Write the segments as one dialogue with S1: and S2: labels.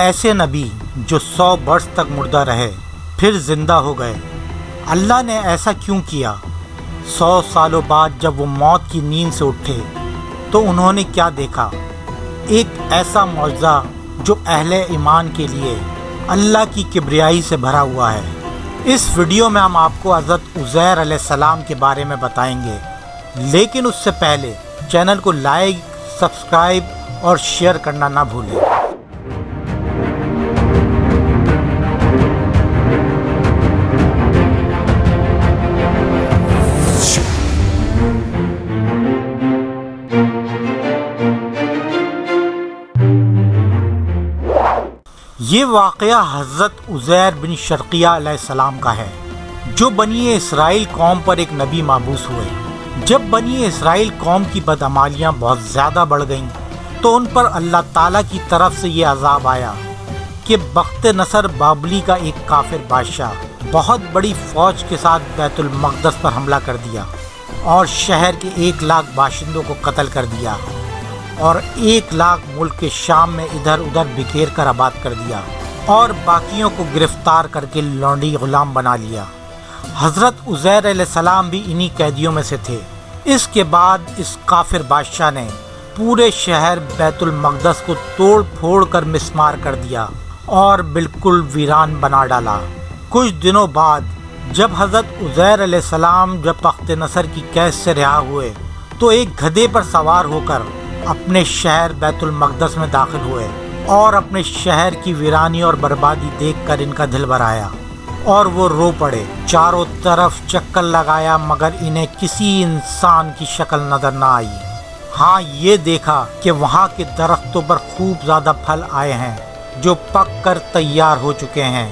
S1: ایسے نبی جو 100 برس تک مردہ رہے پھر زندہ ہو گئے، اللہ نے ایسا کیوں کیا؟ 100 سالوں بعد جب وہ موت کی نیند سے اٹھے تو انہوں نے کیا دیکھا؟ ایک ایسا معجزہ جو اہل ایمان کے لیے اللہ کی کبریائی سے بھرا ہوا ہے۔ اس ویڈیو میں ہم آپ کو حضرت عزیر علیہ السلام کے بارے میں بتائیں گے، لیکن اس سے پہلے چینل کو لائک، سبسکرائب اور شیئر کرنا نہ بھولیں۔ یہ واقعہ حضرت عزیر بن شرقیہ علیہ السلام کا ہے، جو بنی اسرائیل قوم پر ایک نبی مبعوث ہوئے۔ جب بنی اسرائیل قوم کی بدعمالیاں بہت زیادہ بڑھ گئیں تو ان پر اللہ تعالیٰ کی طرف سے یہ عذاب آیا کہ بخت نصر بابلی کا ایک کافر بادشاہ بہت بڑی فوج کے ساتھ بیت المقدس پر حملہ کر دیا اور شہر کے 1 لاکھ باشندوں کو قتل کر دیا اور 1 لاکھ ملک کے شام میں ادھر ادھر بکھیر کر آباد کر دیا اور باقیوں کو گرفتار کر کے لونڈی غلام بنا لیا۔ حضرت عزیر علیہ السلام بھی انہی قیدیوں میں سے تھے۔ اس کے بعد اس کافر بادشاہ نے پورے شہر بیت المقدس کو توڑ پھوڑ کر مسمار کر دیا اور بالکل ویران بنا ڈالا۔ کچھ دنوں بعد جب حضرت عزیر علیہ السلام جب بخت نصر کی قید سے رہا ہوئے تو ایک گدھے پر سوار ہو کر اپنے شہر بیت المقدس میں داخل ہوئے اور اپنے شہر کی ویرانی اور بربادی دیکھ کر ان کا دل بھر آیا اور وہ رو پڑے۔ چاروں طرف چکر لگایا مگر انہیں کسی انسان کی شکل نظر نہ آئی۔ ہاں یہ دیکھا کہ وہاں کے درختوں پر خوب زیادہ پھل آئے ہیں جو پک کر تیار ہو چکے ہیں،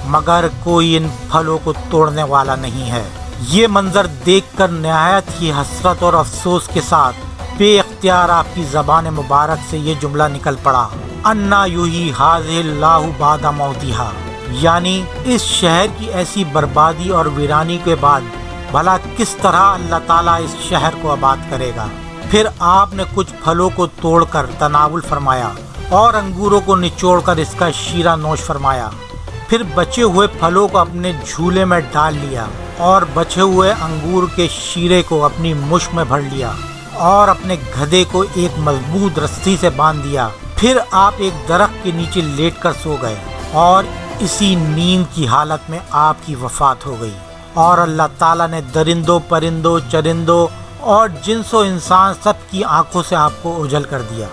S1: مگر کوئی ان پھلوں کو توڑنے والا نہیں ہے۔ یہ منظر دیکھ کر نہایت ہی حسرت اور افسوس کے ساتھ بے اختیار آپ کی زبان مبارک سے یہ جملہ نکل پڑا، انا یحیی ھذہ اللہ بعد موتھا، یعنی اس شہر کی ایسی بربادی اور ویرانی کے بعد بھلا کس طرح اللہ تعالیٰ اس شہر کو آباد کرے گا۔ پھر آپ نے کچھ پھلوں کو توڑ کر تناول فرمایا اور انگوروں کو نچوڑ کر اس کا شیرہ نوش فرمایا۔ پھر بچے ہوئے پھلوں کو اپنے جھولے میں ڈال لیا اور بچے ہوئے انگور کے شیرے کو اپنی مشک میں بھر لیا اور اپنے گدھے کو ایک مضبوط رسی سے باندھ دیا۔ پھر آپ ایک درخت کے نیچے لیٹ کر سو گئے اور اسی نیند کی حالت میں آپ کی وفات ہو گئی، اور اللہ تعالیٰ نے درندوں، پرندوں، چرندوں اور جنس و انسان سب کی آنکھوں سے آپ کو اوجھل کر دیا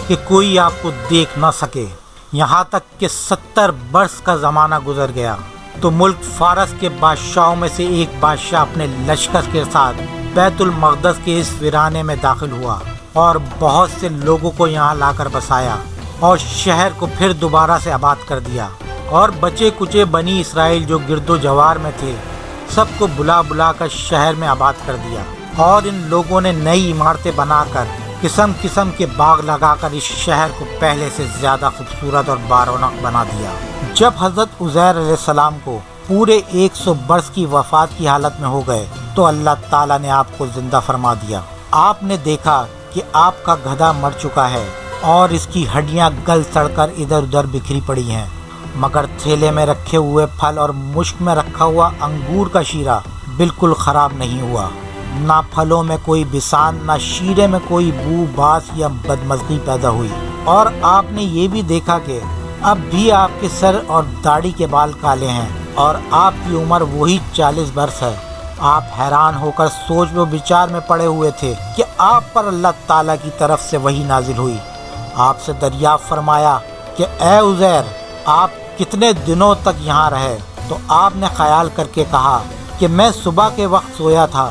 S1: کہ کوئی آپ کو دیکھ نہ سکے، یہاں تک کہ 70 برس کا زمانہ گزر گیا تو ملک فارس کے بادشاہوں میں سے ایک بادشاہ اپنے لشکر کے ساتھ بیت المقدس کے اس ویرانے میں داخل ہوا اور بہت سے لوگوں کو یہاں لا کر بسایا اور شہر کو پھر دوبارہ سے آباد کر دیا، اور بچے کچے بنی اسرائیل جو گرد و جوار میں تھے سب کو بلا بلا کر شہر میں آباد کر دیا، اور ان لوگوں نے نئی عمارتیں بنا کر قسم قسم کے باغ لگا کر اس شہر کو پہلے سے زیادہ خوبصورت اور بارونق بنا دیا۔ جب حضرت عزیر علیہ السلام کو پورے 100 برس کی وفات کی حالت میں ہو گئے تو اللہ تعالیٰ نے آپ کو زندہ فرما دیا۔ آپ نے دیکھا کہ آپ کا گدھا مر چکا ہے اور اس کی ہڈیاں گل سڑ کر ادھر ادھر بکھری پڑی ہیں، مگر تھیلے میں رکھے ہوئے پھل اور مشک میں رکھا ہوا انگور کا شیرہ بالکل خراب نہیں ہوا، نہ پھلوں میں کوئی بسان، نہ شیرے میں کوئی بو باس یا بدمزگی پیدا ہوئی۔ اور آپ نے یہ بھی دیکھا کہ اب بھی آپ کے سر اور داڑھی کے بال کالے ہیں اور آپ کی عمر وہی 40 برس ہے۔ آپ حیران ہو کر سوچ و بچار میں پڑے ہوئے تھے کہ آپ پر اللہ تعالیٰ کی طرف سے وحی نازل ہوئی۔ آپ سے دریافت فرمایا کہ اے عزیر، آپ کتنے دنوں تک یہاں رہے؟ تو آپ نے خیال کر کے کہا کہ میں صبح کے وقت سویا تھا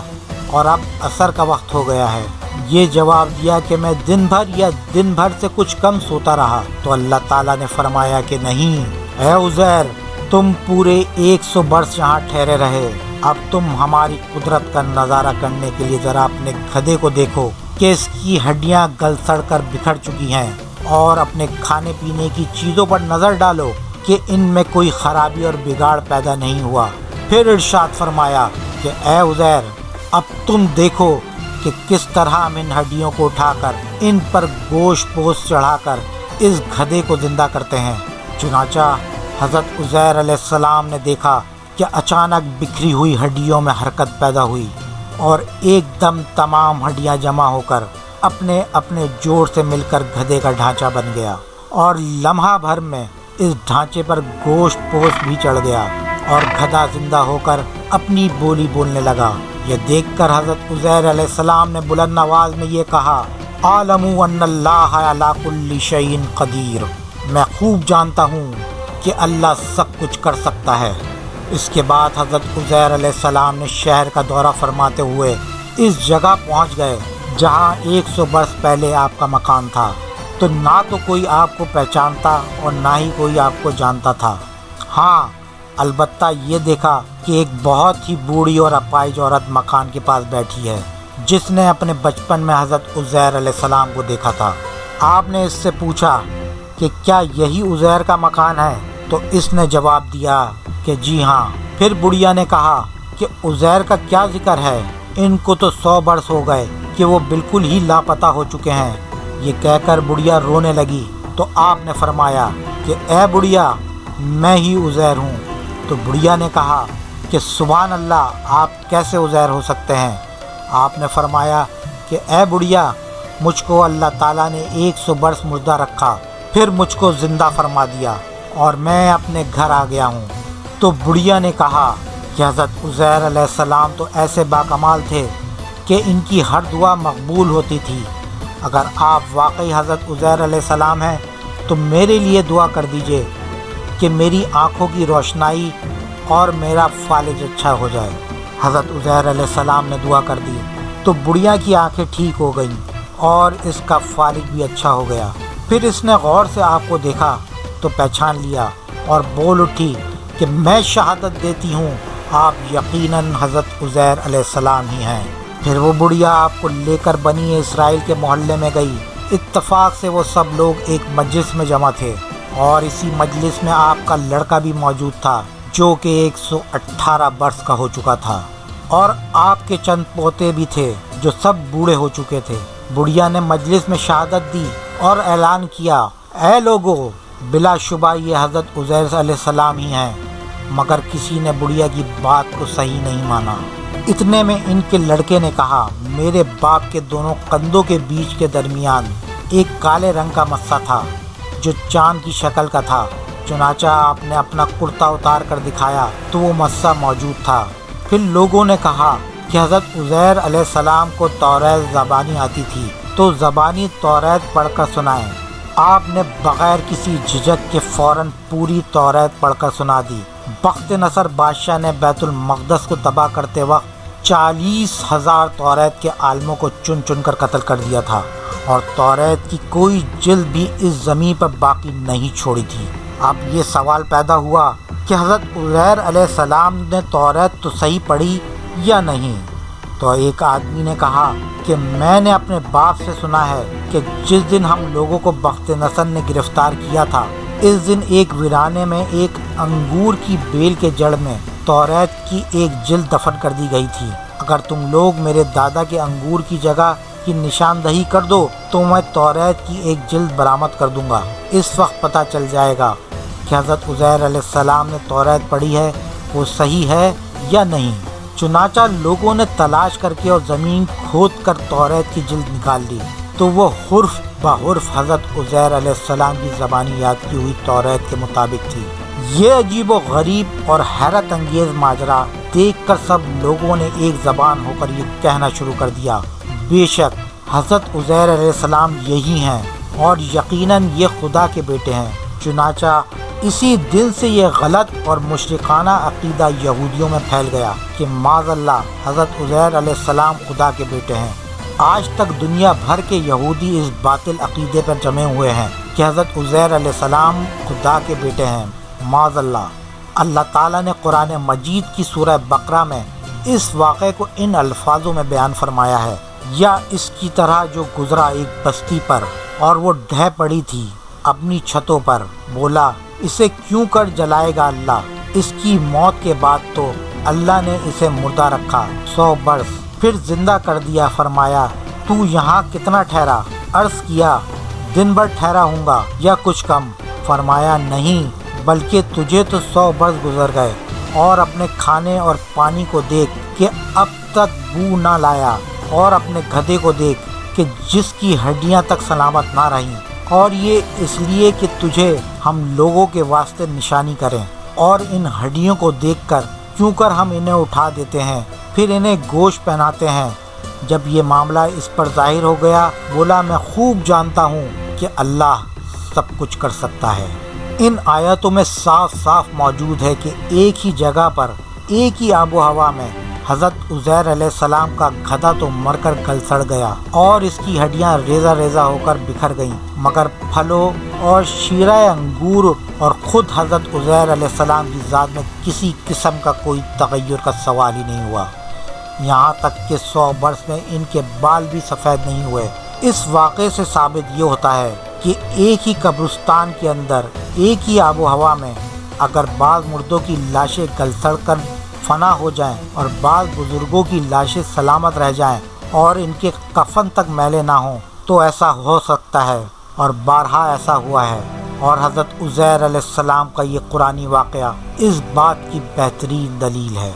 S1: اور اب عصر کا وقت ہو گیا ہے۔ یہ جواب دیا کہ میں دن بھر یا دن بھر سے کچھ کم سوتا رہا۔ تو اللہ تعالیٰ نے فرمایا کہ نہیں اے عزیر، تم پورے 100 برس یہاں ٹھہرے رہے، اب تم ہماری قدرت کا نظارہ کرنے کے لیے ذرا اپنے گدھے کو دیکھو کہ اس کی ہڈیاں گل سڑ کر بکھر چکی ہیں، اور اپنے کھانے پینے کی چیزوں پر نظر ڈالو کہ ان میں کوئی خرابی اور بگاڑ پیدا نہیں ہوا۔ پھر ارشاد فرمایا کہ اے عزیر، اب تم دیکھو کہ کس طرح ہم ان ہڈیوں کو اٹھا کر ان پر گوشت پوست چڑھا کر اس گدھے کو زندہ کرتے ہیں۔ چنانچہ حضرت عزیر علیہ السلام نے دیکھا کہ اچانک بکھری ہوئی ہڈیوں میں حرکت پیدا ہوئی اور ایک دم تمام ہڈیاں جمع ہو کر اپنے اپنے جوڑ سے مل کر گدھے کا ڈھانچہ بن گیا، اور لمحہ بھر میں اس ڈھانچے پر گوشت پوست بھی چڑھ گیا اور گدھا زندہ ہو کر اپنی بولی بولنے لگا۔ یہ دیکھ کر حضرت عزیر علیہ السلام نے بلند آواز میں یہ کہا، اعلموا ان اللہ علی کل شیء قدیر، میں خوب جانتا ہوں کہ اللہ سب کچھ کر سکتا ہے۔ اس کے بعد حضرت عزیر علیہ السلام نے شہر کا دورہ فرماتے ہوئے اس جگہ پہنچ گئے جہاں 100 برس پہلے آپ کا مکان تھا، تو نہ تو کوئی آپ کو پہچانتا اور نہ ہی کوئی آپ کو جانتا تھا۔ ہاں، البتہ یہ دیکھا کہ ایک بہت ہی بوڑھی اور اپائج عورت مکان کے پاس بیٹھی ہے جس نے اپنے بچپن میں حضرت عزیر علیہ السلام کو دیکھا تھا۔ آپ نے اس سے پوچھا کہ کیا یہی عزیر کا مکان ہے؟ تو اس نے جواب دیا کہ جی ہاں۔ پھر بڑھیا نے کہا کہ عزیر کا کیا ذکر ہے، ان کو تو 100 برس ہو گئے کہ وہ بالکل ہی لاپتہ ہو چکے ہیں۔ یہ کہہ کر بڑھیا رونے لگی تو آپ نے فرمایا کہ اے بڑھیا، میں ہی عزیر ہوں۔ تو بڑھیا نے کہا کہ سبحان اللہ، آپ کیسے عزیر ہو سکتے ہیں؟ آپ نے فرمایا کہ اے بڑھیا، مجھ کو اللہ تعالیٰ نے 100 برس مردہ رکھا، پھر مجھ کو زندہ فرما دیا اور میں اپنے گھر آ گیا ہوں۔ تو بڑھیا نے کہا کہ حضرت عزیر علیہ السلام تو ایسے باکمال تھے کہ ان کی ہر دعا مقبول ہوتی تھی۔ اگر آپ واقعی حضرت عزیر علیہ السلام ہیں تو میرے لیے دعا کر دیجئے کہ میری آنکھوں کی روشنائی اور میرا فالج اچھا ہو جائے۔ حضرت عزیر علیہ السلام نے دعا کر دی تو بڑھیا کی آنکھیں ٹھیک ہو گئیں اور اس کا فالج بھی اچھا ہو گیا۔ پھر اس نے غور سے آپ کو دیکھا تو پہچان لیا اور بول اٹھی کہ میں شہادت دیتی ہوں آپ یقیناً حضرت عزیر علیہ السلام ہی ہیں۔ پھر وہ بڑھیا آپ کو لے کر بنی اسرائیل کے محلے میں گئی۔ اتفاق سے وہ سب لوگ ایک مجلس میں جمع تھے اور اسی مجلس میں آپ کا لڑکا بھی موجود تھا جو کہ 118 برس کا ہو چکا تھا، اور آپ کے چند پوتے بھی تھے جو سب بوڑھے ہو چکے تھے۔ بڑھیا نے مجلس میں شہادت دی اور اعلان کیا، اے لوگو، بلا شبہ یہ حضرت عزیر علیہ السلام ہی ہیں۔ مگر کسی نے بڑھیا کی بات کو صحیح نہیں مانا۔ اتنے میں ان کے لڑکے نے کہا، میرے باپ کے دونوں کندھوں کے بیچ کے درمیان ایک کالے رنگ کا مسا تھا جو چاند کی شکل کا تھا۔ چنانچہ آپ نے اپنا کرتا اتار کر دکھایا تو وہ مسا موجود تھا۔ پھر لوگوں نے کہا کہ حضرت عزیر علیہ السلام کو توریت زبانی آتی تھی تو زبانی توریت پڑھ کر سنائیں۔ آپ نے بغیر کسی جھجک کے فوراً پوری توریت پڑھ کر سنا دی۔ بخت نصر بادشاہ نے بیت المقدس کو تباہ کرتے وقت 40,000 توریت کے عالموں کو چن چن کر قتل کر دیا تھا، اور توریت کی کوئی جلد بھی اس زمین پر باقی نہیں چھوڑی تھی۔ اب یہ سوال پیدا ہوا کہ حضرت عزیر علیہ السلام نے توریت تو صحیح پڑھی یا نہیں؟ تو ایک آدمی نے کہا کہ میں نے اپنے باپ سے سنا ہے کہ جس دن ہم لوگوں کو بخت نصر نے گرفتار کیا تھا، اس دن ایک ویرانے میں ایک انگور کی بیل کے جڑ میں توریت کی ایک جلد دفن کر دی گئی تھی۔ اگر تم لوگ میرے دادا کے انگور کی جگہ کی نشاندہی کر دو تو میں توریت کی ایک جلد برآمد کر دوں گا۔ اس وقت پتہ چل جائے گا کہ حضرت عزیر علیہ السلام نے توریت پڑھی ہے وہ صحیح ہے یا نہیں۔ چنانچہ لوگوں نے تلاش کر کے اور زمین کھود کر توریت کی جلد نکال لی تو وہ حرف بحرف حضرت عزیر علیہ السلام کی زبانی یاد کی ہوئی توریت کے مطابق تھی۔ یہ عجیب و غریب اور حیرت انگیز ماجرا دیکھ کر سب لوگوں نے ایک زبان ہو کر یہ کہنا شروع کر دیا، بے شک حضرت عزیر علیہ السلام یہی ہیں اور یقیناً یہ خدا کے بیٹے ہیں۔ چنانچہ اسی دن سے یہ غلط اور مشرکانہ عقیدہ یہودیوں میں پھیل گیا کہ معاذ اللہ حضرت عزیر علیہ السلام خدا کے بیٹے ہیں۔ آج تک دنیا بھر کے یہودی اس باطل عقیدے پر جمے ہوئے ہیں کہ حضرت عزیر علیہ السلام خدا کے بیٹے ہیں، معاذ اللہ۔ اللہ تعالیٰ نے قرآن مجید کی سورہ بقرہ میں اس واقعے کو ان الفاظوں میں بیان فرمایا ہے، یا اس کی طرح جو گزرا ایک بستی پر اور وہ ڈھہ پڑی تھی اپنی چھتوں پر، بولا اسے کیوں کر جلائے گا اللہ؟ اس کی موت کے بعد تو اللہ نے اسے مردہ رکھا 100 برس، پھر زندہ کر دیا، فرمایا تو یہاں کتنا ٹھہرا؟ عرض کیا دن بھر ٹھہرا ہوں گا یا کچھ کم۔ فرمایا نہیں، بلکہ تجھے تو 100 برس گزر گئے، اور اپنے کھانے اور پانی کو دیکھ کہ اب تک بو نہ لایا، اور اپنے گدھے کو دیکھ کہ جس کی ہڈیاں تک سلامت نہ رہیں، اور یہ اس لیے کہ تجھے ہم لوگوں کے واسطے نشانی کریں، اور ان ہڈیوں کو دیکھ کر کیوں کر ہم انہیں اٹھا دیتے ہیں، پھر انہیں گوشت پہناتے ہیں۔ جب یہ معاملہ اس پر ظاہر ہو گیا، بولا میں خوب جانتا ہوں کہ اللہ سب کچھ کر سکتا ہے۔ ان آیاتوں میں صاف صاف موجود ہے کہ ایک ہی جگہ پر، ایک ہی آب و ہوا میں حضرت عزیر علیہ السلام کا گدھا تو مر کر گل سڑ گیا اور اس کی ہڈیاں ریزہ ریزہ ہو کر بکھر گئیں، مگر پھلوں اور شیرہ انگور اور خود حضرت عزیر علیہ السلام کی ذات میں کسی قسم کا کوئی تغیر کا سوال ہی نہیں ہوا، یہاں تک کہ 100 برس میں ان کے بال بھی سفید نہیں ہوئے۔ اس واقعے سے ثابت یہ ہوتا ہے کہ ایک ہی قبرستان کے اندر، ایک ہی آب و ہوا میں اگر بعض مردوں کی لاشیں گل سڑ کر فنا ہو جائیں اور بعض بزرگوں کی لاشیں سلامت رہ جائیں اور ان کے کفن تک میلے نہ ہوں، تو ایسا ہو سکتا ہے، اور بارہا ایسا ہوا ہے، اور حضرت عزیر علیہ السلام کا یہ قرآنی واقعہ اس بات کی بہترین دلیل ہے۔